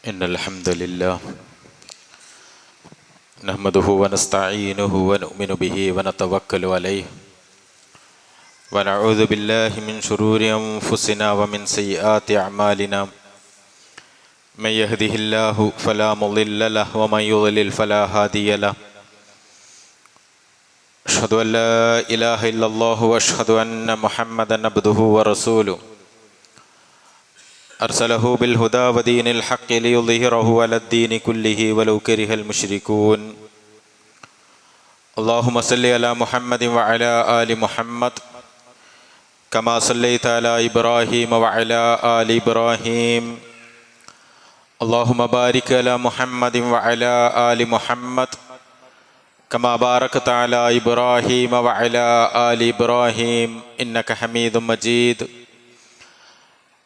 إن الحمد لله نحمده ونستعينه ونؤمن به ونتوكل عليه ونعوذ بالله من شرور أنفسنا ومن سيئات أعمالنا من يهده الله فلا مضل له ومن يضلل فلا هادي له أشهد أن لا إله إلا الله وأشهد أن محمدا عبده ورسوله أرسله بالهدى ودين الحق ليظهره على الدين كله ولو كره المشركون اللهم صل على محمد وعلى آل محمد كما صليت على إبراهيم وعلى آل إبراهيم اللهم بارك على محمد وعلى آل محمد كما باركت على إبراهيم وعلى آل إبراهيم إنك حميد مجيد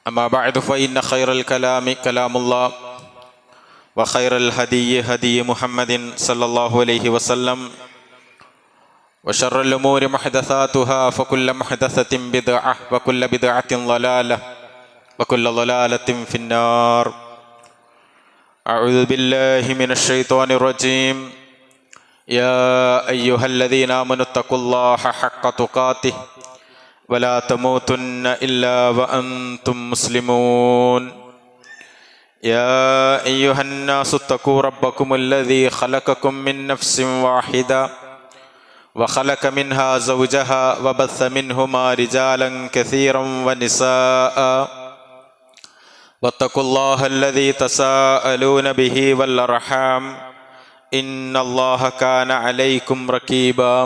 أما بعد فإن خير الكلام كلام الله وخير الهدي هدي محمد صلى الله عليه وسلم وشر الأمور محدثاتها فكل محدثة بدعة وكل بدعة ضلالة وكل ضلالة في النار أعوذ بالله من الشيطان الرجيم يا أيها الذين آمنوا اتقوا الله حق تقاته ولا تموتن إلا وأنتم مسلمون يا أيها الناس اتقوا ربكم الذي خلقكم من نفس واحدة وخلق منها زوجها وبث منهما رجالا كثيرا ونساء واتقوا الله الذي تساءلون به والأرحام إن الله كان عليكم رقيبا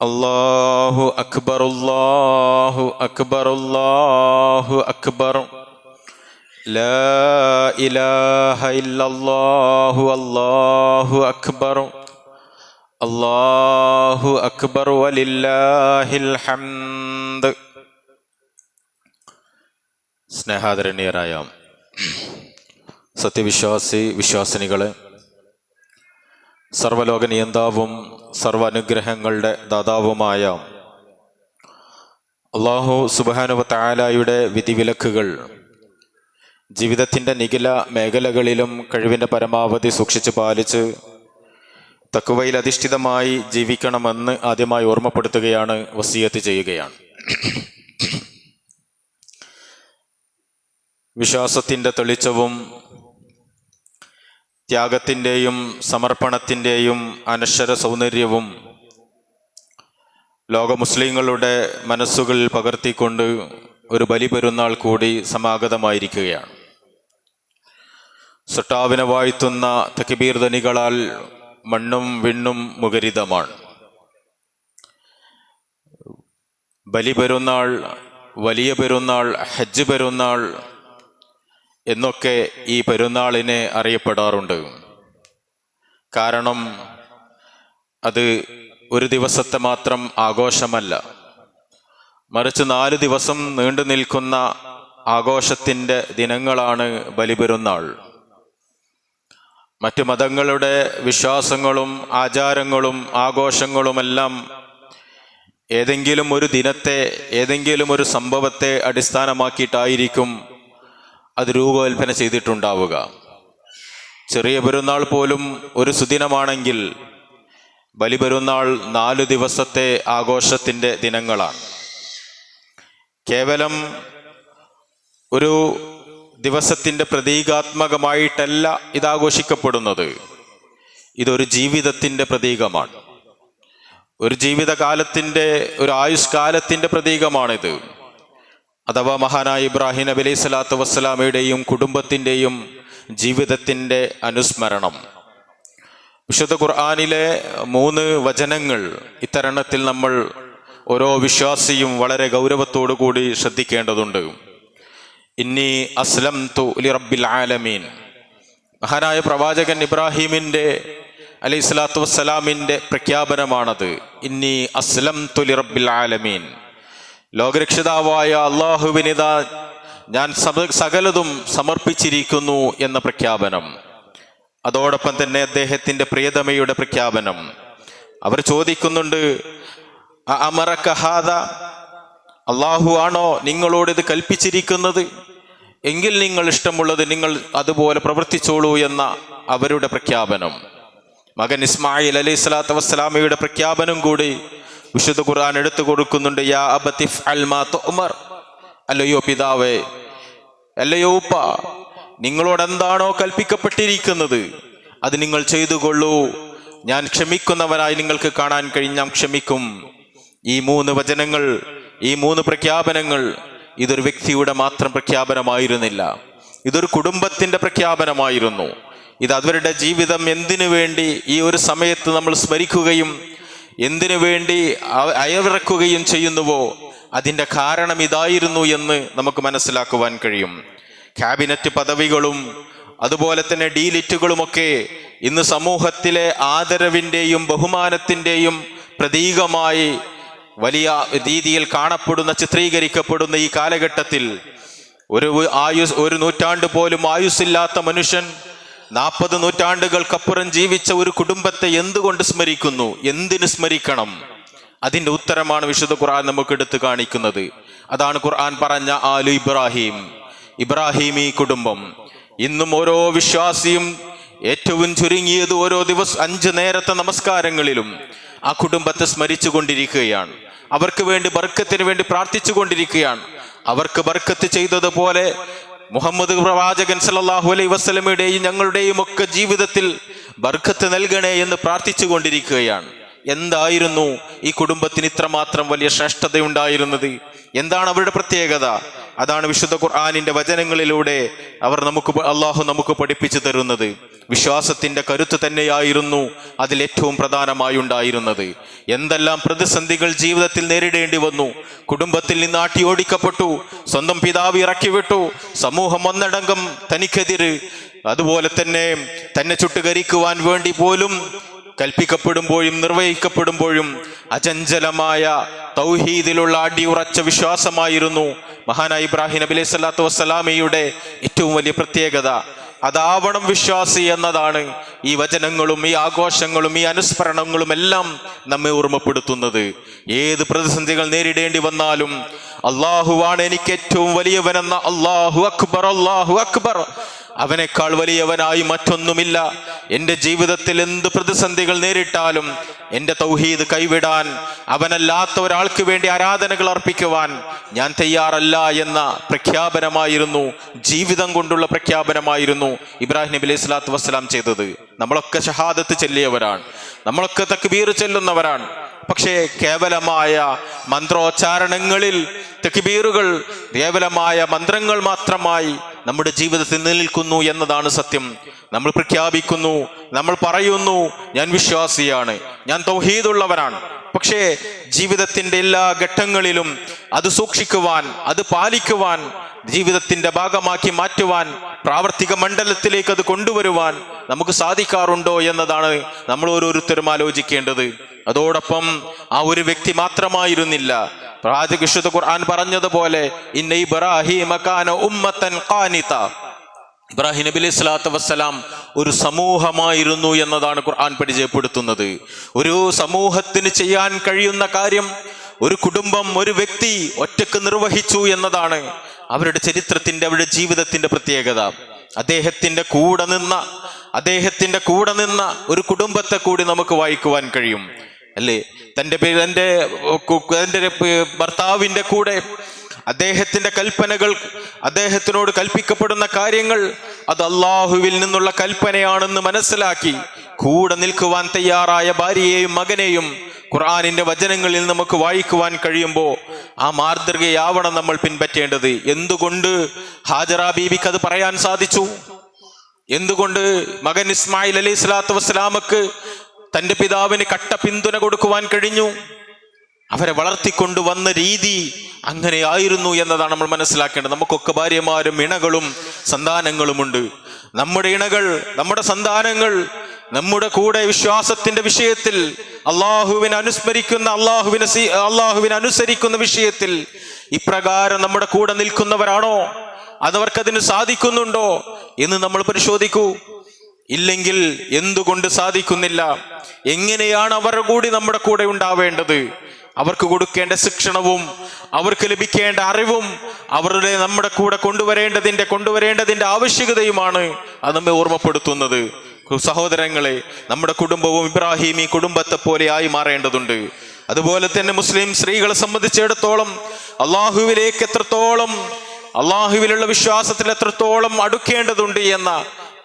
الله أكبر الله أكبر الله أكبر لا إله إلا الله الله أكبر الله أكبر ولله الحمد. സ്നേഹാദരണീയരായ സത്യവിശ്വാസി വിശ്വാസിനികളെ, സർവലോക നിയന്താവും സർവ അനുഗ്രഹങ്ങളുടെ ദാതാവുമായ അല്ലാഹു സുബ്ഹാനഹു വ തആലയുടെ വിധിവിലക്കുകൾ ജീവിതത്തിൻ്റെ നിഖില മേഖലകളിലും കഴിവിൻ്റെ പരമാവധി സൂക്ഷിച്ച് പാലിച്ച് തഖ്വയിൽ അധിഷ്ഠിതമായി ജീവിക്കണമെന്ന് ആദ്യമായി ഓർമ്മപ്പെടുത്തുകയാണ്, വസിയത്ത് ചെയ്യുകയാണ്. വിശ്വാസത്തിൻ്റെ തെളിച്ചവും ത്യാഗത്തിൻ്റെയും സമർപ്പണത്തിൻ്റെയും അനശ്വര സൗന്ദര്യവും ലോക മുസ്ലിങ്ങളുടെ മനസ്സുകളിൽ പകർത്തിക്കൊണ്ട് ഒരു ബലിപെരുന്നാൾ കൂടി സമാഗതമായിരിക്കുകയാണ്. സട്ടാവിനെ വാഴ്ത്തുന്ന തക്ബീർ ധ്വനികളാൽ മണ്ണും വിണ്ണും മുഖരിതമാണ്. ബലിപെരുന്നാൾ, വലിയ പെരുന്നാൾ, ഹജ്ജ് പെരുന്നാൾ എന്നൊക്കെ ഈ പെരുന്നാളിനെ അറിയപ്പെടാറുണ്ട്. കാരണം അത് ഒരു ദിവസത്തെ മാത്രം ആഘോഷമല്ല, മറിച്ച് 4 ദിവസം നീണ്ടു നിൽക്കുന്ന ആഘോഷത്തിൻ്റെ ദിനങ്ങളാണ് ബലിപെരുന്നാൾ. മറ്റ് മതങ്ങളുടെ വിശ്വാസങ്ങളും ആചാരങ്ങളും ആഘോഷങ്ങളുമെല്ലാം ഏതെങ്കിലും ഒരു ദിനത്തെ, ഏതെങ്കിലും ഒരു സംഭവത്തെ അടിസ്ഥാനമാക്കിയിട്ടായിരിക്കും അത് രൂപകൽപ്പന ചെയ്തിട്ടുണ്ടാവുക. ചെറിയ പെരുന്നാൾ പോലും ഒരു സുദിനമാണെങ്കിൽ ബലിപെരുന്നാൾ 4 ദിവസത്തെ ആഘോഷത്തിൻ്റെ ദിനങ്ങളാണ്. കേവലം ഒരു ദിവസത്തിൻ്റെ പ്രതീകാത്മകമായിട്ടല്ല ഇതാഘോഷിക്കപ്പെടുന്നത്. ഇതൊരു ജീവിതത്തിൻ്റെ പ്രതീകമാണ്. ഒരു ജീവിതകാലത്തിൻ്റെ, ഒരു ആയുഷ്കാലത്തിൻ്റെ പ്രതീകമാണിത്. അഥവാ മഹാനായ ഇബ്രാഹിം നബി അലൈഹി സ്വലാത്തു വസ്സലാമയുടെയും കുടുംബത്തിൻ്റെയും ജീവിതത്തിൻ്റെ അനുസ്മരണം. വിശുദ്ധ ഖുർആനിലെ 3 വചനങ്ങൾ ഇത്തരണത്തിൽ നമ്മൾ ഓരോ വിശ്വാസിയും വളരെ ഗൗരവത്തോടു കൂടി ശ്രദ്ധിക്കേണ്ടതുണ്ട്. ഇന്നി അസ്ലംതു ലിറബ്ബിൽ ആലമീൻ. മഹാനായ പ്രവാചകൻ ഇബ്രാഹിമിൻ്റെ അലൈഹി സ്വലാത്തു വസ്സലാമിൻ്റെ പ്രഖ്യാപനമാണത്. ഇന്നി അസ്ലംതു ലിറബ്ബിൽ ആലമീൻ. ലോകരക്ഷിതാവായ അള്ളാഹുവിനിതാ ഞാൻ സകലതും സമർപ്പിച്ചിരിക്കുന്നു എന്ന പ്രഖ്യാപനം. അതോടൊപ്പം തന്നെ അദ്ദേഹത്തിൻ്റെ പ്രിയതമയുടെ പ്രഖ്യാപനം. അവർ ചോദിക്കുന്നുണ്ട്, അമറക ഹാദ, അള്ളാഹു ആണോ നിങ്ങളോട് ഇത് കൽപ്പിച്ചിരിക്കുന്നത്? എങ്കിൽ നിങ്ങൾ ഇഷ്ടമുള്ളത് നിങ്ങൾ അതുപോലെ പ്രവർത്തിച്ചോളൂ എന്ന അവരുടെ പ്രഖ്യാപനം. മകൻ ഇസ്മായിൽ അലൈഹി സ്വലാത്തു വസ്സലാമയുടെ പ്രഖ്യാപനം കൂടി വിശുദ്ധ ഖുർആൻ എടുത്തു കൊടുക്കുന്നുണ്ട്. യാ അബതി ഫഅൽ മാ തുഅ്മർ, അല്ലയോ പിതാവേ, അല്ലയോ ഉപ്പ, നിങ്ങളോട് എന്താണോ കൽപ്പിക്കപ്പെട്ടിരിക്കുന്നത് അത് നിങ്ങൾ ചെയ്തുകൊള്ളൂ. ഞാൻ ക്ഷമിക്കുന്നവനായി നിങ്ങൾക്ക് കാണാൻ കഴിഞ്ഞാൽ ക്ഷമിക്കും. ഈ 3 വചനങ്ങൾ, ഈ 3 പ്രഖ്യാപനങ്ങൾ ഇതൊരു വ്യക്തിയുടെ മാത്രം പ്രഖ്യാപനമായിരുന്നില്ല, ഇതൊരു കുടുംബത്തിന്റെ പ്രഖ്യാപനമായിരുന്നു. ഇത് അവരുടെ ജീവിതം എന്തിനു വേണ്ടി ഈ ഒരു സമയത്ത് നമ്മൾ സ്മരിക്കുകയും എന്തിനു വേണ്ടി അയവിറക്കുകയും ചെയ്യുന്നുവോ അതിൻ്റെ കാരണം ഇതായിരുന്നു എന്ന് നമുക്ക് മനസ്സിലാക്കുവാൻ കഴിയും. ക്യാബിനറ്റ് പദവികളും അതുപോലെ തന്നെ ഡീലിറ്റുകളുമൊക്കെ ഇന്ന് സമൂഹത്തിലെ ആദരവിൻ്റെയും ബഹുമാനത്തിൻ്റെയും പ്രതീകമായി വലിയ രീതിയിൽ കാണപ്പെടുന്ന, ചിത്രീകരിക്കപ്പെടുന്ന ഈ കാലഘട്ടത്തിൽ ഒരു നൂറ്റാണ്ട് പോലും ആയുസ്സില്ലാത്ത മനുഷ്യൻ 40 നൂറ്റാണ്ടുകൾക്കപ്പുറം ജീവിച്ച ഒരു കുടുംബത്തെ എന്തുകൊണ്ട് സ്മരിക്കുന്നു? എന്തിന് സ്മരിക്കണം? അതിൻ്റെ ഉത്തരമാണ് വിശുദ്ധ ഖുർആൻ നമുക്ക് എടുത്തു കാണിക്കുന്നത്. അതാണ് ഖുർആൻ പറഞ്ഞ ആലു ഇബ്രാഹിം, ഇബ്രാഹിമി കുടുംബം. ഇന്നും ഓരോ വിശ്വാസിയും ഏറ്റവും ചുരുങ്ങിയത് ഓരോ ദിവസം 5 നേരത്തെ നമസ്കാരങ്ങളിലും ആ കുടുംബത്തെ സ്മരിച്ചു കൊണ്ടിരിക്കുകയാണ്. അവർക്ക് വേണ്ടി ബർക്കത്തിന് വേണ്ടി പ്രാർത്ഥിച്ചു കൊണ്ടിരിക്കുകയാണ്. അവർക്ക് ബർക്കത്ത് ചെയ്തതുപോലെ മുഹമ്മദ് പ്രവാചകൻ സല്ലല്ലാഹു അലൈഹി വസല്ലമയുടെയും ഞങ്ങളുടെയും ഒക്കെ ജീവിതത്തിൽ ബർക്കത്ത് നൽകണേ എന്ന് പ്രാർത്ഥിച്ചു കൊണ്ടിരിക്കുകയാണ്. എന്തായിരുന്നു ഈ കുടുംബത്തിന് ഇത്രമാത്രം വലിയ ശ്രേഷ്ഠതയുണ്ടായിരുന്നത്? എന്താണ് അവരുടെ പ്രത്യേകത? അതാണ് വിശുദ്ധ ഖുർആനിന്റെ വചനങ്ങളിലൂടെ അള്ളാഹു നമുക്ക് പഠിപ്പിച്ചു തരുന്നത്. വിശ്വാസത്തിന്റെ കരുത്ത് തന്നെയായിരുന്നു അതിലേറ്റവും പ്രധാനമായി ഉണ്ടായിരുന്നത്. എന്തെല്ലാം പ്രതിസന്ധികൾ ജീവിതത്തിൽ നേരിടേണ്ടി വന്നു. കുടുംബത്തിൽ നിന്ന് ഓടിക്കപ്പെട്ടു, സ്വന്തം പിതാവ് ഇറക്കിവിട്ടു, സമൂഹം ഒന്നടങ്കം തനിക്കെതിര്, അതുപോലെ തന്നെ ചുട്ടുകരിക്കുവാൻ വേണ്ടി പോലും കൽപ്പിക്കപ്പെടുമ്പോഴും നിർവഹിക്കപ്പെടുമ്പോഴും അചഞ്ചലമായ തൗഹീദിലുള്ള അടിയുറച്ച വിശ്വാസമായിരുന്നു മഹാനായ ഇബ്രാഹിം നബി അലൈഹി സ്വലാത്തു വസ്സലാമയുടെ ഏറ്റവും വലിയ പ്രത്യേകത. അതാവണം വിശ്വാസി എന്നതാണ് ഈ വചനങ്ങളും ഈ ആഘോഷങ്ങളും ഈ അനുസ്മരണങ്ങളും എല്ലാം നമ്മെ ഓർമ്മപ്പെടുത്തുന്നത്. ഏത് പ്രതിസന്ധികൾ നേരിടേണ്ടി വന്നാലും അള്ളാഹുവാണ് എനിക്ക് ഏറ്റവും വലിയവനെന്ന അല്ലാഹു അക്ബർ, അല്ലാഹു അക്ബർ, അവനേക്കാൾ വലിയവനായി മറ്റൊന്നുമില്ല. എൻ്റെ ജീവിതത്തിൽ എന്ത് പ്രതിസന്ധികൾ നേരിട്ടാലും എൻ്റെ തൗഹീദ് കൈവിടാൻ, അവനല്ലാത്ത ഒരാൾക്ക് വേണ്ടി ആരാധനകൾ അർപ്പിക്കുവാൻ ഞാൻ തയ്യാറല്ല എന്ന പ്രഖ്യാപനമായിരുന്നു, ജീവിതം കൊണ്ടുള്ള പ്രഖ്യാപനമായിരുന്നു ഇബ്രാഹിം നബി അലൈഹി സ്വലാത്തു വസ്സലാം ചെയ്തത്. നമ്മളൊക്കെ ഷഹാദത്ത് ചൊല്ലിയവരാണ്, നമ്മളൊക്കെ തക്ബീർ ചൊല്ലുന്നവരാണ്. പക്ഷേ കേവലമായ മന്ത്രോച്ചാരണങ്ങളിൽ, തക്ബീറുകൾ കേവലമായ മന്ത്രങ്ങൾ മാത്രമായി നമ്മുടെ ജീവിതത്തിൽ നിലനിൽക്കുന്നു എന്നതാണ് സത്യം. നമ്മൾ പ്രഖ്യാപിക്കുന്നു, നമ്മൾ പറയുന്നു, ഞാൻ വിശ്വാസിയാണ്, ഞാൻ തൗഹീദുള്ളവനാണ്. പക്ഷേ ജീവിതത്തിന്റെ എല്ലാ ഘട്ടങ്ങളിലും അത് സൂക്ഷിക്കുവാൻ, അത് പാലിക്കുവാൻ, ജീവിതത്തിന്റെ ഭാഗമാക്കി മാറ്റുവാൻ, പ്രാവർത്തിക മണ്ഡലത്തിലേക്ക് അത് കൊണ്ടുവരുവാൻ നമുക്ക് സാധിക്കാറുണ്ടോ എന്നതാണ് നമ്മൾ ഓരോരുത്തരും ആലോചിക്കേണ്ടത്. അതോടൊപ്പം ആ ഒരു വ്യക്തി മാത്രമായിരുന്നില്ല. വിശുദ്ധ ഖുർആൻ പറഞ്ഞതുപോലെ ഇന്ന ഇബ്രാഹീമ കാന ഉമ്മത്തൻ ഖാനിത, ഇബ്രാഹിം നബി അലൈഹി സ്വലാത്തു വസ്സലാം ഒരു സമൂഹമായിരുന്നു എന്നതാണ് ഖുർആൻ പരിചയപ്പെടുത്തുന്നത്. ഒരു സമൂഹത്തിന് ചെയ്യാൻ കഴിയുന്ന കാര്യം ഒരു കുടുംബം, ഒരു വ്യക്തി ഒറ്റക്ക് നിർവഹിച്ചു എന്നതാണ് അവരുടെ ചരിത്രത്തിന്റെ, അവരുടെ ജീവിതത്തിന്റെ പ്രത്യേകത. അദ്ദേഹത്തിന്റെ കൂടെ നിന്ന ഒരു കുടുംബത്തെ കൂടി നമുക്ക് വായിക്കുവാൻ കഴിയും, അല്ലേ? തൻ്റെ ഭർത്താവിൻ്റെ കൂടെ അദ്ദേഹത്തിന്റെ കൽപ്പനകൾ, അദ്ദേഹത്തിനോട് കൽപ്പിക്കപ്പെടുന്ന കാര്യങ്ങൾ അത് അള്ളാഹുവിൽ നിന്നുള്ള കൽപ്പനയാണെന്ന് മനസ്സിലാക്കി കൂടെ നിൽക്കുവാൻ തയ്യാറായ ഭാര്യയെയും മകനെയും ഖുർആനിന്റെ വചനങ്ങളിൽ നമുക്ക് വായിക്കുവാൻ കഴിയുമ്പോൾ ആ മാതൃകയാവണം നമ്മൾ പിൻപറ്റേണ്ടത്. എന്തുകൊണ്ട് ഹാജറ ബീബിക്ക് അത് പറയാൻ സാധിച്ചു? എന്തുകൊണ്ട് മകൻ ഇസ്മായിൽ അലൈഹി സ്വലാത്തു വസ്സലാമക്ക് തൻ്റെ പിതാവിന് കട്ട പിന്തുണ കൊടുക്കുവാൻ കഴിഞ്ഞു? അവരെ വളർത്തിക്കൊണ്ടുവന്ന രീതി അങ്ങനെയായിരുന്നു എന്നതാണ് നമ്മൾ മനസ്സിലാക്കേണ്ടത്. നമുക്കൊക്കെ ഭാര്യമാരും ഇണകളും സന്താനങ്ങളുമുണ്ട്. നമ്മുടെ ഇണകൾ, നമ്മുടെ സന്താനങ്ങൾ നമ്മുടെ കൂടെ വിശ്വാസത്തിന്റെ വിഷയത്തിൽ അള്ളാഹുവിനെ അനുസ്മരിക്കുന്ന, അള്ളാഹുവിനെ അനുസരിക്കുന്ന വിഷയത്തിൽ ഇപ്രകാരം നമ്മുടെ കൂടെ നിൽക്കുന്നവരാണോ? അതവർക്കതിന് സാധിക്കുന്നുണ്ടോ എന്ന് നമ്മൾ പരിശോധിക്കൂ. ഇല്ലെങ്കിൽ എന്തുകൊണ്ട് സാധിക്കുന്നില്ല? എങ്ങനെയാണ് അവർ കൂടി നമ്മുടെ കൂടെ ഉണ്ടാവേണ്ടത്? അവർക്ക് കൊടുക്കേണ്ട ശിക്ഷണവും അവർക്ക് ലഭിക്കേണ്ട അറിവും നമ്മുടെ കൂടെ കൊണ്ടുവരേണ്ടതിന്റെ ആവശ്യകതയുമാണ് അത് നമ്മെ ഓർമ്മപ്പെടുത്തുന്നത്. സഹോദരങ്ങളെ, നമ്മുടെ കുടുംബവും ഇബ്രാഹിമി കുടുംബത്തെ പോലെ ആയി മാറേണ്ടതുണ്ട്. അതുപോലെ തന്നെ മുസ്ലിം സ്ത്രീകളെ സംബന്ധിച്ചിടത്തോളം അള്ളാഹുവിലേക്ക് എത്രത്തോളം, അള്ളാഹുവിലുള്ള വിശ്വാസത്തിൽ എത്രത്തോളം അടുക്കേണ്ടതുണ്ട് എന്ന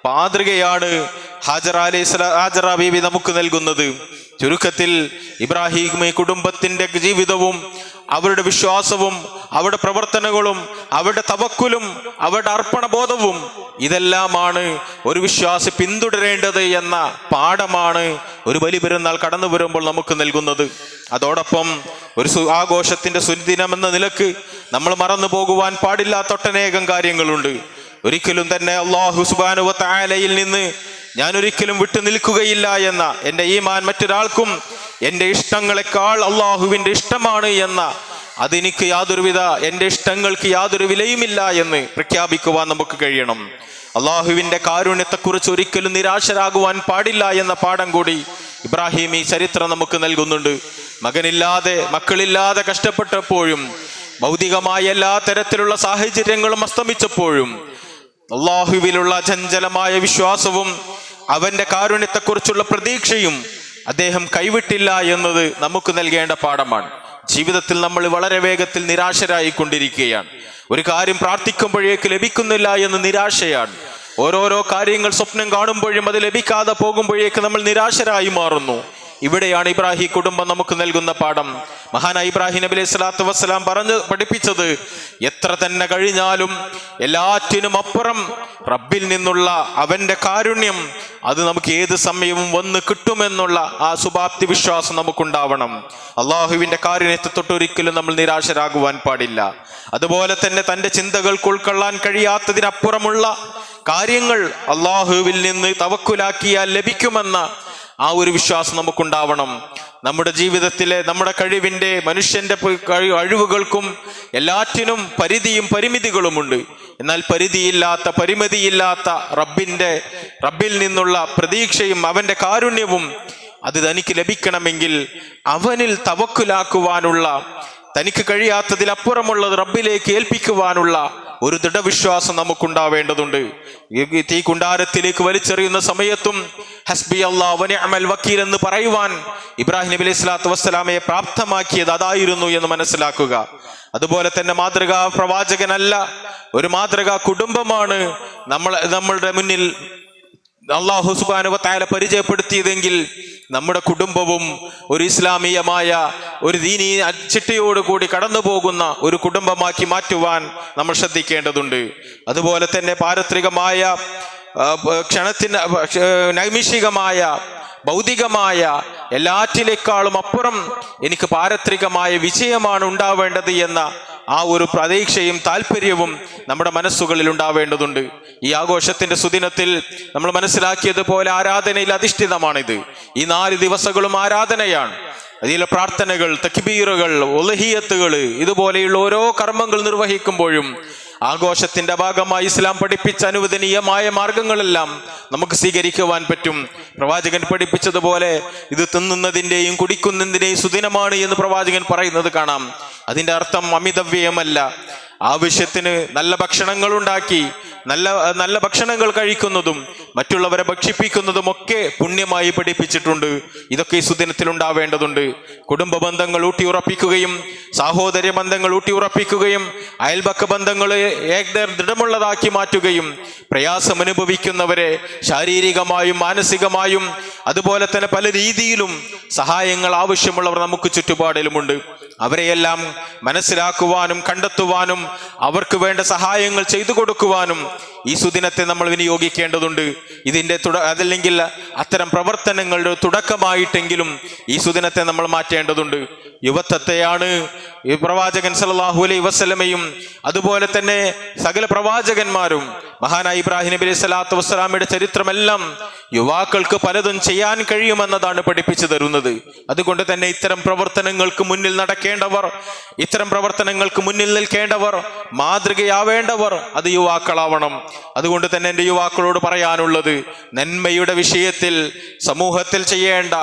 മാതൃകയാണ് ഹാജറ ബീവി നമുക്ക് നൽകുന്നത്. ചുരുക്കത്തിൽ ഇബ്രാഹിം കുടുംബത്തിന്റെ ജീവിതവും അവരുടെ വിശ്വാസവും അവരുടെ പ്രവർത്തനങ്ങളും അവരുടെ തവക്കുലും അവരുടെ അർപ്പണബോധവും ഇതെല്ലാമാണ് ഒരു വിശ്വാസി പിന്തുടരേണ്ടത് എന്ന പാഠമാണ് ഒരു ബലിപെരുന്നാൾ കടന്നു വരുമ്പോൾ നമുക്ക് നൽകുന്നത്. അതോടൊപ്പം ഒരു ആഘോഷത്തിന്റെ സുദിനം എന്ന നിലക്ക് നമ്മൾ മറന്നു പോകുവാൻ പാടില്ലാത്ത ഒട്ടനേകം കാര്യങ്ങളുണ്ട്. ഒരിക്കലും തന്നെ അല്ലാഹു സുബ്ഹാനഹു വ തആലയിൽ നിന്ന് ഞാൻ ഒരിക്കലും വിട്ടു നിൽക്കുകയില്ല എന്ന, എൻ്റെ ഈമാൻ മറ്റൊരാൾക്കും എൻ്റെ ഇഷ്ടങ്ങളെക്കാൾ അള്ളാഹുവിൻ്റെ ഇഷ്ടമാണ് എന്ന, അതെനിക്ക് എൻ്റെ ഇഷ്ടങ്ങൾക്ക് യാതൊരു വിലയുമില്ല എന്ന് പ്രഖ്യാപിക്കുവാൻ നമുക്ക് കഴിയണം. അള്ളാഹുവിൻ്റെ കാരുണ്യത്തെക്കുറിച്ച് ഒരിക്കലും നിരാശരാകുവാൻ പാടില്ല എന്ന പാഠം കൂടി ഇബ്രാഹിം ഈ ചരിത്രം നമുക്ക് നൽകുന്നുണ്ട്. മക്കളില്ലാതെ കഷ്ടപ്പെട്ടപ്പോഴും ഭൗതികമായ എല്ലാ തരത്തിലുള്ള സാഹചര്യങ്ങളും അസ്തമിച്ചപ്പോഴും അള്ളാഹുവിലുള്ള ചഞ്ചലമായ വിശ്വാസവും അവന്റെ കാരുണ്യത്തെക്കുറിച്ചുള്ള പ്രതീക്ഷയും അദ്ദേഹം കൈവിട്ടില്ല എന്നത് നമുക്ക് നൽകേണ്ട പാഠമാണ്. ജീവിതത്തിൽ നമ്മൾ വളരെ വേഗത്തിൽ നിരാശരായിക്കൊണ്ടിരിക്കുകയാണ്. ഒരു കാര്യം പ്രാർത്ഥിക്കുമ്പോഴേക്ക് ലഭിക്കുന്നില്ല എന്ന് നിരാശയാണ്. ഓരോരോ കാര്യങ്ങൾ സ്വപ്നം കാണുമ്പോഴും അത് ലഭിക്കാതെ പോകുമ്പോഴേക്ക് നമ്മൾ നിരാശരായി മാറുന്നു. ഇവിടെയാണ് ഇബ്രാഹിം കുടുംബം നമുക്ക് നൽകുന്ന പാഠം. മഹാനായ ഇബ്രാഹിം നബി അലൈഹി സ്വലാത്തു വസ്സലാം പഠിപ്പിച്ചത് എത്ര തന്നെ കഴിഞ്ഞാലും എല്ലാറ്റിനും അപ്പുറം റബ്ബിൽ നിന്നുള്ള അവന്റെ കാരുണ്യം അത് നമുക്ക് ഏത് സമയവും വന്ന് കിട്ടുമെന്നുള്ള ആ ശുഭാപ്തി വിശ്വാസം നമുക്കുണ്ടാവണം. അള്ളാഹുവിന്റെ കാരുണ്യത്തെ തൊട്ടൊരിക്കലും നമ്മൾ നിരാശരാകുവാൻ പാടില്ല. അതുപോലെ തന്നെ തൻ്റെ ചിന്തകൾക്ക് ഉൾക്കൊള്ളാൻ കഴിയാത്തതിനപ്പുറമുള്ള കാര്യങ്ങൾ അള്ളാഹുവിൽ നിന്ന് തവക്കുലാക്കിയാൽ ലഭിക്കുമെന്ന ആ ഒരു വിശ്വാസം നമുക്കുണ്ടാവണം. നമ്മുടെ ജീവിതത്തിലെ നമ്മുടെ കഴിവിൻ്റെ മനുഷ്യന്റെ കഴിവുകൾക്കും എല്ലാറ്റിനും പരിധിയും പരിമിതികളുമുണ്ട്. എന്നാൽ പരിമിതിയില്ലാത്ത റബ്ബിൽ നിന്നുള്ള പ്രതീക്ഷയും അവന്റെ കാരുണ്യവും അത് തനിക്ക് ലഭിക്കണമെങ്കിൽ അവനിൽ തവക്കുലാക്കുവാനുള്ള, തനിക്ക് കഴിയാത്തതിലപ്പുറമുള്ളത് റബ്ബിലേക്ക് ഏൽപ്പിക്കുവാനുള്ള ഒരു ദൃഢവിശ്വാസം നമുക്കുണ്ടാവേണ്ടതുണ്ട്. തീ കുണ്ടാരത്തിലേക്ക് വലിച്ചെറിയുന്ന സമയത്തും ഹസ്ബി അല്ലാഹു വ നിഅമൽ വക്കീൽ എന്ന് പറയുവാൻ ഇബ്രാഹിം നബി അലൈഹി സ്വലാത്തു വസ്സലാമയെ പ്രാപ്തമാക്കിയത് അതായിരുന്നു എന്ന് മനസ്സിലാക്കുക. അതുപോലെ തന്നെ മാതൃകാ പ്രവാചകനല്ല, ഒരു മാതൃകാ കുടുംബമാണ് നമ്മളുടെ മുന്നിൽ അല്ലാഹു സുബ്ഹാനഹു വ തആല പരിചയപ്പെടുത്തിയതെങ്കിൽ നമ്മുടെ കുടുംബവും ഒരു ഇസ്ലാമീയമായ ഒരു ദീനീ ചിട്ടയോടുകൂടി കടന്നു പോകുന്ന ഒരു കുടുംബമാക്കി മാറ്റുവാൻ നമ്മൾ ശ്രദ്ധിക്കേണ്ടതുണ്ട്. അതുപോലെ തന്നെ പാരത്രികമായ നൈമിഷികമായ ഭൗതികമായ എല്ലാറ്റിനേക്കാളും അപ്പുറം എനിക്ക് പാരത്രികമായ വിജയമാണ് ഉണ്ടാവേണ്ടത് എന്ന ആ ഒരു പ്രതീക്ഷയും താല്പര്യവും നമ്മുടെ മനസ്സുകളിൽ ഉണ്ടാവേണ്ടതുണ്ട്. ഈ ആഘോഷത്തിന്റെ സുദിനത്തിൽ നമ്മൾ മനസ്സിലാക്കിയതുപോലെ ആരാധനയിൽ അധിഷ്ഠിതമാണിത്. ഈ 4 ദിവസങ്ങളും ആരാധനയാണ്. അതിലെ പ്രാർത്ഥനകൾ, തക്ബീറുകൾ, ഉലഹിയത്തുകൾ, ഇതുപോലെയുള്ള ഓരോ കർമ്മങ്ങൾ നിർവഹിക്കുമ്പോഴും ആഘോഷത്തിന്റെ ഭാഗമായി ഇസ്ലാം പഠിപ്പിച്ച അനുവദനീയമായ മാർഗങ്ങളെല്ലാം നമുക്ക് സ്വീകരിക്കുവാൻ പറ്റും. പ്രവാചകൻ പഠിപ്പിച്ചതുപോലെ ഇത് തിന്നുന്നതിൻ്റെയും കുടിക്കുന്നതിൻ്റെയും സുദിനമാണ് എന്ന് പ്രവാചകൻ പറയുന്നത് കാണാം. അതിൻ്റെ അർത്ഥം അമിതവ്യയമല്ല. ആവശ്യത്തിന് നല്ല ഭക്ഷണങ്ങൾ ഉണ്ടാക്കി നല്ല ഭക്ഷണങ്ങൾ കഴിക്കുന്നതും മറ്റുള്ളവരെ ഭക്ഷിപ്പിക്കുന്നതും ഒക്കെ പുണ്യമായി പഠിപ്പിച്ചിട്ടുണ്ട്. ഇതൊക്കെ ഈ സുദിനത്തിൽ ഉണ്ടാവേണ്ടതുണ്ട്. കുടുംബ ബന്ധങ്ങൾ ഊട്ടിയുറപ്പിക്കുകയും സഹോദര്യ ബന്ധങ്ങൾ ഊട്ടിയുറപ്പിക്കുകയും അയൽപക്ക ബന്ധങ്ങളെ ദൃഢമുള്ളതാക്കി മാറ്റുകയും പ്രയാസം അനുഭവിക്കുന്നവരെ ശാരീരികമായും മാനസികമായും അതുപോലെ തന്നെ പല രീതിയിലും സഹായങ്ങൾ ആവശ്യമുള്ളവർ നമുക്ക് ചുറ്റുപാടിലുമുണ്ട്. അവരെയെല്ലാം മനസ്സിലാക്കുവാനും കണ്ടെത്തുവാനും അവർക്ക് വേണ്ട സഹായങ്ങൾ ചെയ്തു കൊടുക്കുവാനും ഈ സുദിനത്തെ നമ്മൾ വിനിയോഗിക്കേണ്ടതുണ്ട്. ഇതിൻ്റെ അതല്ലെങ്കിൽ അത്തരം പ്രവർത്തനങ്ങളുടെ തുടക്കമായിട്ടെങ്കിലും ഈ സുദിനത്തെ നമ്മൾ മാറ്റേണ്ടതുണ്ട്. യുവത്വത്തെയാണ് ഈ പ്രവാചകൻ സല്ലല്ലാഹു അലൈഹി വസല്ലമയും അതുപോലെ തന്നെ സകല പ്രവാചകന്മാരും മഹാനായ ഇബ്രാഹിം നബി അലൈഹി സ്വലാത്തു വസ്സലാമയുടെ ചരിത്രമെല്ലാം യുവാക്കൾക്ക് പലതും ചെയ്യാൻ കഴിയുമെന്നതാണ് പഠിപ്പിച്ചു തരുന്നത്. അതുകൊണ്ട് തന്നെ ഇത്തരം പ്രവർത്തനങ്ങൾക്ക് മുന്നിൽ നടക്കേണ്ടവർ, ഇത്തരം പ്രവർത്തനങ്ങൾക്ക് മുന്നിൽ നിൽക്കേണ്ടവർ, മാതൃകയാവേണ്ടവർ അത് യുവാക്കളാവണം. അതുകൊണ്ട് തന്നെ എൻ്റെ യുവാക്കളോട് പറയാനുള്ളത്, നന്മയുടെ വിഷയത്തിൽ സമൂഹത്തിൽ ചെയ്യേണ്ട,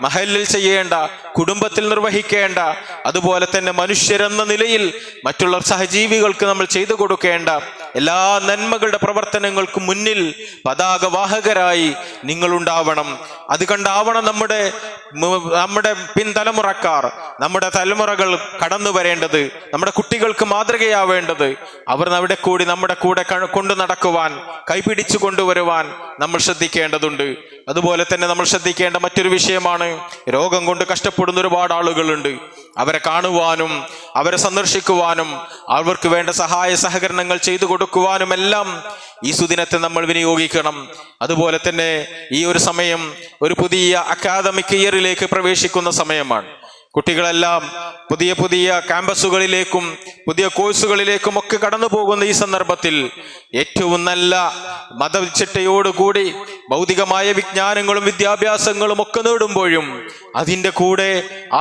മഹലിൽ ചെയ്യേണ്ട, കുടുംബത്തിൽ നിർവഹിക്കേണ്ട, അതുപോലെ തന്നെ മനുഷ്യരെന്ന നിലയിൽ മറ്റുള്ള സഹജീവികൾക്ക് നമ്മൾ ചെയ്തു കൊടുക്കേണ്ട എല്ലാ നന്മകളുടെ പ്രവർത്തനങ്ങൾക്കും മുന്നിൽ പതാകവാഹകരായി നിങ്ങളുണ്ടാവണം. അത് കണ്ടാവണം നമ്മുടെ പിൻതലമുറക്കാർ, നമ്മുടെ തലമുറകൾ കടന്നു വരേണ്ടത്, നമ്മുടെ കുട്ടികൾക്ക് മാതൃകയാവേണ്ടത്. അവർ നമ്മുടെ കൂടെ കൊണ്ടു നടക്കുവാൻ, കൈപിടിച്ചു കൊണ്ടുവരുവാൻ നമ്മൾ ശ്രദ്ധിക്കേണ്ടതുണ്ട്. അതുപോലെ തന്നെ നമ്മൾ ശ്രദ്ധിക്കേണ്ട മറ്റൊരു വിഷയമാണ്, രോഗം കൊണ്ട് കഷ്ടപ്പെടുന്ന ഒരുപാട് ആളുകളുണ്ട്. അവരെ കാണുവാനും അവരെ സന്ദർശിക്കുവാനും അവർക്ക് വേണ്ട സഹായ സഹകരണങ്ങൾ ചെയ്തു കൊടുക്കുവാനുമെല്ലാം ഈ സുദിനത്തെ നമ്മൾ വിനിയോഗിക്കണം. അതുപോലെ തന്നെ ഈ ഒരു സമയം ഒരു പുതിയ അക്കാദമിക് ഇയറിലേക്ക് പ്രവേശിക്കുന്ന സമയമാണ്. കുട്ടികളെല്ലാം പുതിയ പുതിയ ക്യാമ്പസുകളിലേക്കും പുതിയ കോഴ്സുകളിലേക്കും ഒക്കെ കടന്നു പോകുന്ന ഈ സന്ദർഭത്തിൽ ഏറ്റവും നല്ല മതചിട്ടയോടുകൂടി ഭൗതികമായ വിജ്ഞാനങ്ങളും വിദ്യാഭ്യാസങ്ങളും ഒക്കെ നേടുമ്പോഴും അതിൻ്റെ കൂടെ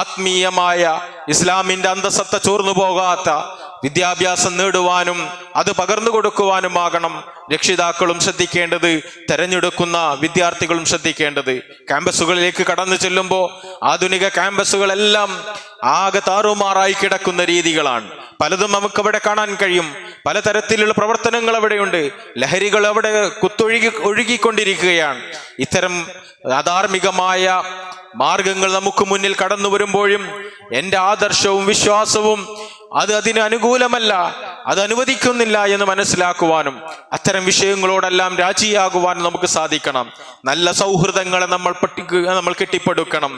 ആത്മീയമായ ഇസ്ലാമിൻ്റെ അന്തസത്ത ചോർന്നു പോകാത്ത വിദ്യാഭ്യാസം നേടുവാനും അത് പകർന്നു കൊടുക്കുവാനുമാകണം രക്ഷിതാക്കളും ശ്രദ്ധിക്കേണ്ടത്, തെരഞ്ഞെടുക്കുന്ന വിദ്യാർത്ഥികളും ശ്രദ്ധിക്കേണ്ടത്. ക്യാമ്പസുകളിലേക്ക് കടന്നു ചെല്ലുമ്പോൾ ആധുനിക ക്യാമ്പസുകളെല്ലാം ആകെ താറുമാറായി കിടക്കുന്ന രീതികളാണ്. പലതും നമുക്കവിടെ കാണാൻ കഴിയും. പലതരത്തിലുള്ള പ്രവർത്തനങ്ങൾ അവിടെയുണ്ട്. ലഹരികൾ അവിടെ ഒഴുകിക്കൊണ്ടിരിക്കുകയാണ്. ഇത്തരം അധാർമികമായ മാർഗങ്ങൾ നമുക്ക് മുന്നിൽ കടന്നു വരുമ്പോഴും എൻ്റെ ആദർശവും വിശ്വാസവും അതിന് അനുകൂലമല്ല, അത് അനുവദിക്കുന്നില്ല എന്ന് മനസ്സിലാക്കുവാനും അത്തരം വിഷയങ്ങളോടെല്ലാം രാജിയാകുവാനും നമുക്ക് സാധിക്കണം. നല്ല സൗഹൃദങ്ങളെ നമ്മൾ കെട്ടിപ്പടുക്കണം.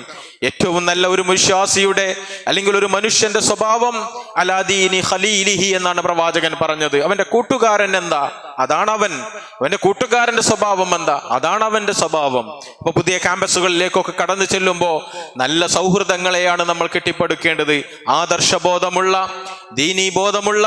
ഏറ്റവും നല്ല ഒരു വിശ്വാസിയുടെ അല്ലെങ്കിൽ ഒരു മനുഷ്യന്റെ സ്വഭാവം അലാ ദീനി ഖലീലിഹി എന്നാണ് പ്രവാചകൻ പറഞ്ഞത്. അവന്റെ കൂട്ടുകാരൻ എന്താ, അതാണ് അവന്റെ കൂട്ടുകാരന്റെ സ്വഭാവം എന്താ, അതാണ് അവന്റെ സ്വഭാവം. ഇപ്പൊ പുതിയ ക്യാമ്പസുകളിലേക്കൊക്കെ കടന്നു ചെല്ലുമ്പോൾ നല്ല സൗഹൃദങ്ങളെയാണ് നമ്മൾ കെട്ടിപ്പടുക്കേണ്ടത്. ആദർശബോധമുള്ള, ദീനീബോധമുള്ള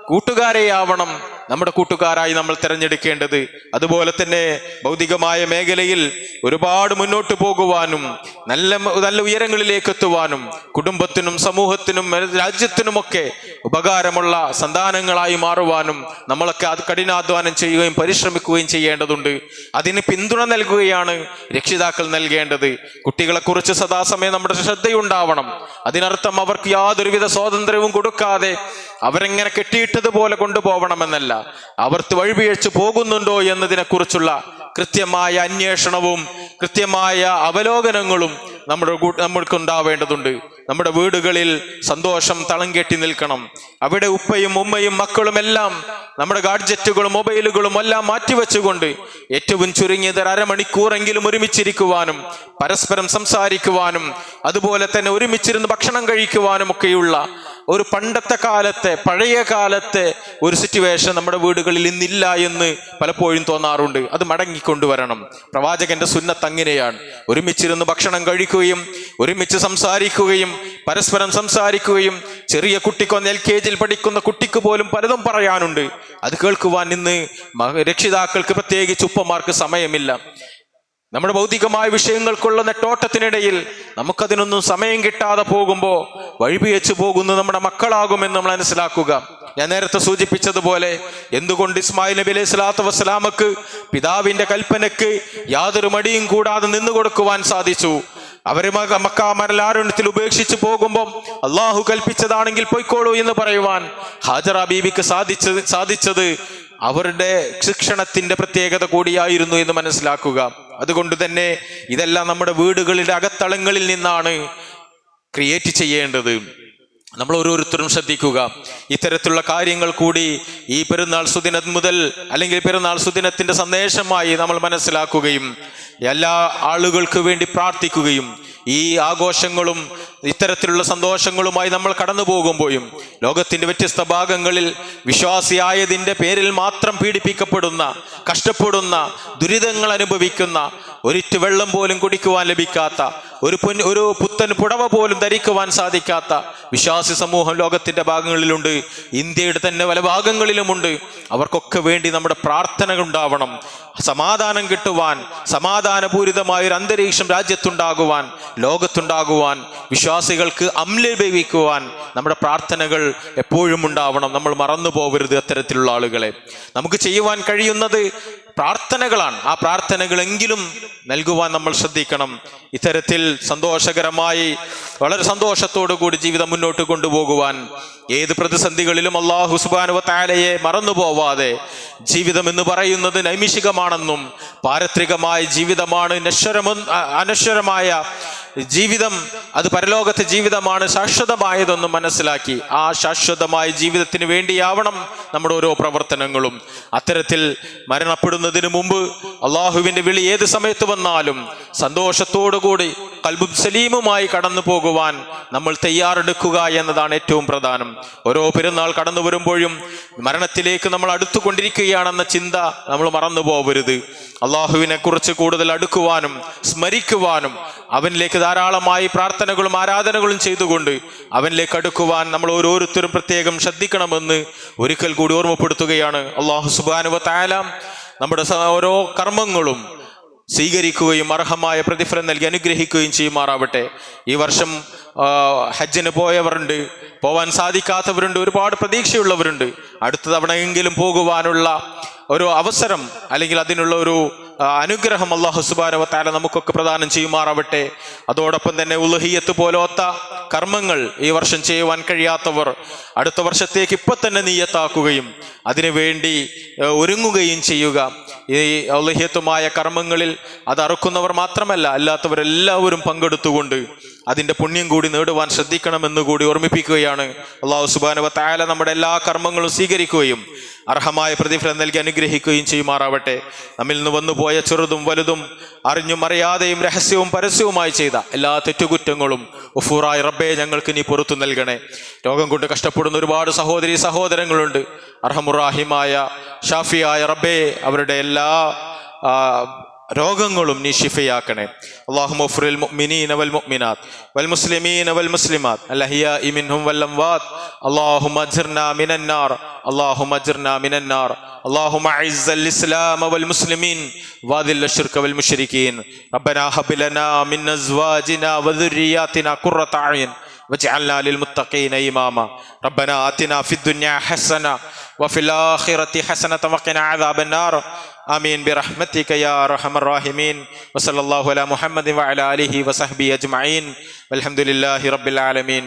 കൂട്ടുകാരെയാവണം നമ്മുടെ കൂട്ടുകാരായി നമ്മൾ തിരഞ്ഞെടുക്കേണ്ടത്. അതുപോലെ തന്നെ ഭൗതികമായ മേഖലയിൽ ഒരുപാട് മുന്നോട്ട് പോകുവാനും നല്ല നല്ല ഉയരങ്ങളിലേക്ക് എത്തുവാനും കുടുംബത്തിനും സമൂഹത്തിനും രാജ്യത്തിനുമൊക്കെ ഉപകാരമുള്ള സന്താനങ്ങളായി മാറുവാനും നമ്മളൊക്കെ അത് കഠിനാധ്വാനം ചെയ്യുകയും പരിശ്രമിക്കുകയും ചെയ്യേണ്ടതുണ്ട്. അതിന് പിന്തുണ നൽകുകയാണ് രക്ഷിതാക്കൾ നൽകേണ്ടത്. കുട്ടികളെക്കുറിച്ച് സദാസമയം നമ്മുടെ ശ്രദ്ധയുണ്ടാവണം. അതിനർത്ഥം അവർക്ക് യാതൊരുവിധ സ്വാതന്ത്ര്യവും കൊടുക്കാതെ അവരെങ്ങനെ കെട്ടിയിട്ടതുപോലെ കൊണ്ടുപോകണമെന്നല്ല, അവർ വഴിപിഴച്ചു പോകുന്നുണ്ടോ എന്നതിനെക്കുറിച്ചുള്ള കൃത്യമായ അന്വേഷണവും കൃത്യമായ അവലോകനങ്ങളും നമ്മൾക്കുണ്ടാവേണ്ടതുണ്ട്. നമ്മുടെ വീടുകളിൽ സന്തോഷം തളം കെട്ടി നിൽക്കണം. അവിടെ ഉപ്പയും ഉമ്മയും മക്കളും എല്ലാം നമ്മുടെ ഗാഡ്ജറ്റുകളും മൊബൈലുകളും എല്ലാം മാറ്റിവെച്ചുകൊണ്ട് ഏറ്റവും ചുരുങ്ങിയത് അരമണിക്കൂറെങ്കിലും ഒരുമിച്ചിരിക്കുവാനും പരസ്പരം സംസാരിക്കുവാനും അതുപോലെ തന്നെ ഒരുമിച്ചിരുന്ന് ഭക്ഷണം കഴിക്കുവാനും ഒക്കെയുള്ള ഒരു പണ്ടത്തെ കാലത്തെ പഴയ കാലത്തെ ഒരു സിറ്റുവേഷൻ നമ്മുടെ വീടുകളിൽ ഇന്നില്ല എന്ന് പലപ്പോഴും തോന്നാറുണ്ട്. അത് മടങ്ങിക്കൊണ്ടുവരണം. പ്രവാചകന്റെ സുന്നത്ത് അങ്ങനെയാണ്. ഒരുമിച്ചിരുന്ന് ഭക്ഷണം കഴിക്കുകയും ഒരുമിച്ച് സംസാരിക്കുകയും പരസ്പരം സംസാരിക്കുകയും ചെറിയ കുട്ടിക്കൊന്ന് LKG പഠിക്കുന്ന കുട്ടിക്ക് പോലും പലതും പറയാനുണ്ട്. അത് കേൾക്കുവാൻ ഇന്ന് രക്ഷിതാക്കൾക്ക് പ്രത്യേകിച്ച് ഉപ്പമാർക്ക് സമയമില്ല. നമ്മുടെ ഭൗതികമായ വിഷയങ്ങൾക്കുള്ള നെട്ടോട്ടത്തിനിടയിൽ നമുക്കതിനൊന്നും സമയം കിട്ടാതെ പോകുമ്പോൾ വഴിപിഴച്ചു പോകുന്നത് നമ്മുടെ മക്കളാകുമെന്ന് നമ്മൾ മനസ്സിലാക്കുക. ഞാൻ നേരത്തെ സൂചിപ്പിച്ചതുപോലെ എന്തുകൊണ്ട് ഇസ്മായിൽ നബി അലൈഹി സ്വലാത്തു വസ്സലാമക്ക് പിതാവിന്റെ കൽപ്പനയ്ക്ക് യാതൊരു മടിയും കൂടാതെ നിന്നു കൊടുക്കുവാൻ സാധിച്ചു? അവര് മക്ക മരലാരുണ്യത്തിൽ ഉപേക്ഷിച്ചു പോകുമ്പോൾ അള്ളാഹു കൽപ്പിച്ചതാണെങ്കിൽ പൊയ്ക്കോളൂ എന്ന് പറയുവാൻ ഹാജറ ബീബിക്ക് സാധിച്ചത് അവരുടെ ശിക്ഷണത്തിന്റെ പ്രത്യേകത കൂടിയായിരുന്നു എന്ന് മനസ്സിലാക്കുക. അതുകൊണ്ട് തന്നെ ഇതെല്ലാം നമ്മുടെ വീടുകളിലെ അകത്തളങ്ങളിൽ നിന്നാണ് ക്രിയേറ്റ് ചെയ്യേണ്ടത്. നമ്മൾ ഓരോരുത്തരും ശ്രദ്ധിക്കുക. ഇത്തരത്തിലുള്ള കാര്യങ്ങൾ കൂടി ഈ പെരുന്നാൾ സുദിനം മുതൽ അല്ലെങ്കിൽ പെരുന്നാൾ സുദിനത്തിന്റെ സന്ദേശമായി നമ്മൾ മനസ്സിലാക്കുകയും എല്ലാ ആളുകൾക്ക് വേണ്ടി പ്രാർത്ഥിക്കുകയും ഈ ആഘോഷങ്ങളും ഇത്തരത്തിലുള്ള സന്തോഷങ്ങളുമായി നമ്മൾ കടന്നു പോകുമ്പോഴും ലോകത്തിന്റെ വ്യത്യസ്ത ഭാഗങ്ങളിൽ വിശ്വാസിയായതിൻ്റെ പേരിൽ മാത്രം പീഡിപ്പിക്കപ്പെടുന്ന, കഷ്ടപ്പെടുന്ന, ദുരിതങ്ങൾ അനുഭവിക്കുന്ന, ഒരിറ്റ് വെള്ളം പോലും കുടിക്കുവാൻ ലഭിക്കാത്ത, ഒരു പുത്തൻ പുടവ പോലും ധരിക്കുവാൻ സാധിക്കാത്ത വിശ്വാസി സമൂഹം ലോകത്തിന്റെ ഭാഗങ്ങളിലുണ്ട്. ഇന്ത്യയുടെ തന്നെ പല ഭാഗങ്ങളിലുമുണ്ട്. അവർക്കൊക്കെ വേണ്ടി നമ്മുടെ പ്രാർത്ഥനകൾ ഉണ്ടാവണം. സമാധാനം കിട്ടുവാൻ, സമാധാനപൂരിതമായ ഒരു അന്തരീക്ഷം രാജ്യത്തുണ്ടാകുവാൻ, ലോകത്തുണ്ടാകുവാൻ വിശ്വാസികൾക്ക് അംലഭവിക്കുവാൻ നമ്മുടെ പ്രാർത്ഥനകൾ എപ്പോഴും ഉണ്ടാവണം. നമ്മൾ മറന്നു പോകരുത് അത്തരത്തിലുള്ള ആളുകളെ. നമുക്ക് ചെയ്യുവാൻ കഴിയുന്നത് പ്രാർത്ഥനകളാണ്. ആ പ്രാർത്ഥനകളെങ്കിലും നൽകുവാൻ നമ്മൾ ശ്രദ്ധിക്കണം. ഇത്തരത്തിൽ സന്തോഷകരമായി വളരെ സന്തോഷത്തോടു കൂടി ജീവിതം മുന്നോട്ട് കൊണ്ടുപോകുവാൻ ഏത് പ്രതിസന്ധികളിലും അല്ലാഹു സുബ്ഹാനഹു വ തആലയെ മറന്നു പോവാതെ, ജീവിതം എന്ന് പറയുന്നത് നൈമിഷികമാണെന്നും പാരത്രികമായ ജീവിതമാണ്, അനശ്വരമായ ജീവിതം അത് പരലോകത്തെ ജീവിതമാണ്, ശാശ്വതമായതൊന്നും മനസ്സിലാക്കി ആ ശാശ്വതമായ ജീവിതത്തിന് വേണ്ടിയാവണം നമ്മുടെ ഓരോ പ്രവർത്തനങ്ങളും. അത്തരത്തിൽ മരണപ്പെടുന്നതിന് മുമ്പ് അള്ളാഹുവിന്റെ വിളി ഏത് സമയത്ത് വന്നാലും സന്തോഷത്തോടുകൂടി ഖൽബും സലീമുമായി കടന്നു പോകുവാൻ നമ്മൾ തയ്യാറെടുക്കുക എന്നതാണ് ഏറ്റവും പ്രധാനം. ഓരോ പെരുന്നാൾ കടന്നു വരുമ്പോഴും മരണത്തിലേക്ക് നമ്മൾ അടുത്തുകൊണ്ടിരിക്കുകയാണെന്ന ചിന്ത നമ്മൾ മറന്നു പോകരുത്. അള്ളാഹുവിനെ കുറിച്ച് കൂടുതൽ അടുക്കുവാനും സ്മരിക്കുവാനും അവനിലേക്ക് ധാരാളമായി പ്രാർത്ഥനകളും ആരാധനകളും ചെയ്തുകൊണ്ട് അവനിലേക്ക് അടുക്കുവാൻ നമ്മൾ ഓരോരുത്തരും പ്രത്യേകം ശ്രദ്ധിക്കണമെന്ന് ഒരിക്കൽ കൂടി ഓർമ്മപ്പെടുത്തുകയാണ്. അല്ലാഹു സുബ്ഹാനഹു വ തആല നമ്മുടെ ഓരോ കർമ്മങ്ങളും സ്വീകരിക്കുകയും അർഹമായ പ്രതിഫലം നൽകി അനുഗ്രഹിക്കുകയും ചെയ്യുമാറാവട്ടെ. ഈ വർഷം ഹജ്ജിന് പോയവരുണ്ട്, പോവാൻ സാധിക്കാത്തവരുണ്ട്, ഒരുപാട് പ്രതീക്ഷയുള്ളവരുണ്ട്. അടുത്ത തവണയെങ്കിലും പോകുവാനുള്ള ഒരു അവസരം അല്ലെങ്കിൽ അതിനുള്ള ഒരു അനുഗ്രഹം അല്ലാഹു സുബ്ഹാനഹു വ തആല നമുക്കൊക്കെ പ്രദാനം ചെയ്യുമാറാവട്ടെ. അതോടൊപ്പം തന്നെ ഉളുഹിയ്യത്ത് പോലത്തെ കർമ്മങ്ങൾ ഈ വർഷം ചെയ്യുവാൻ കഴിയാത്തവർ അടുത്ത വർഷത്തേക്ക് ഇപ്പൊ തന്നെ നിയ്യത്താക്കുകയും അതിനുവേണ്ടി ഒരുങ്ങുകയും ചെയ്യുക. ഈ ഉളുഹിയ്യത്തുമായ കർമ്മങ്ങളിൽ അത് അറുക്കുന്നവർ മാത്രമല്ല, അല്ലാത്തവരെല്ലാവരും പങ്കെടുത്തുകൊണ്ട് അതിന്റെ പുണ്യം കൂടി നേടുവാൻ ശ്രദ്ധിക്കണമെന്ന് കൂടി ഓർമ്മിപ്പിക്കുകയാണ്. അല്ലാഹു സുബ്ഹാനഹു വ തആല നമ്മുടെ എല്ലാ കർമ്മങ്ങളും സ്വീകരിക്കുകയും അർഹമായ പ്രതിഫലം നൽകി അനുഗ്രഹിക്കുകയും ചെയ്യുമാറാവട്ടെ. നമ്മിൽ നിന്ന് വന്നുപോയ ചെറുതും വലുതും അറിഞ്ഞും അറിയാതെയും രഹസ്യവും പരസ്യവുമായി ചെയ്ത എല്ലാ തെറ്റുകുറ്റങ്ങളും ഗഫൂറായ റബ്ബേ ഞങ്ങൾക്ക് നീ പുറത്തു നൽകണേ. രോഗം കൊണ്ട് കഷ്ടപ്പെടുന്ന ഒരുപാട് സഹോദരി സഹോദരങ്ങളുണ്ട്. അർഹമുറാഹിമായ ഷാഫിയായ റബ്ബേ അവരുടെ എല്ലാ രോഗങ്ങളും നീ ശിഫയാക്കണേ. അല്ലാഹുമ്മ ഗ്ഫിറിൽ മുഅ്മിനീന വൽ മുഅ്മിനാത്ത് വൽ മുസ്ലിമീന വൽ മുസ്ലിമാത്ത് അൽഅഹ്യാഇ മിൻഹും വൽ അംവാത്ത്. അല്ലാഹുമ്മ അജ്ർനാ മിനൻ നാർ, അല്ലാഹുമ്മ അജ്ർനാ മിനൻ നാർ. اللهم اعز الاسلام والمسلمين واذل الشرك والمشركين. ربنا هب لنا من ازواجنا وذرياتنا قرة اعين واجعلنا للمتقين اماما. ربنا آتنا في الدنيا حسنة وفي الآخرة حسنة وقنا عذاب النار. آمين برحمتك يا أرحم الراحمين. وصلى الله على محمد وعلى آله وصحبه أجمعين والحمد لله رب العالمين.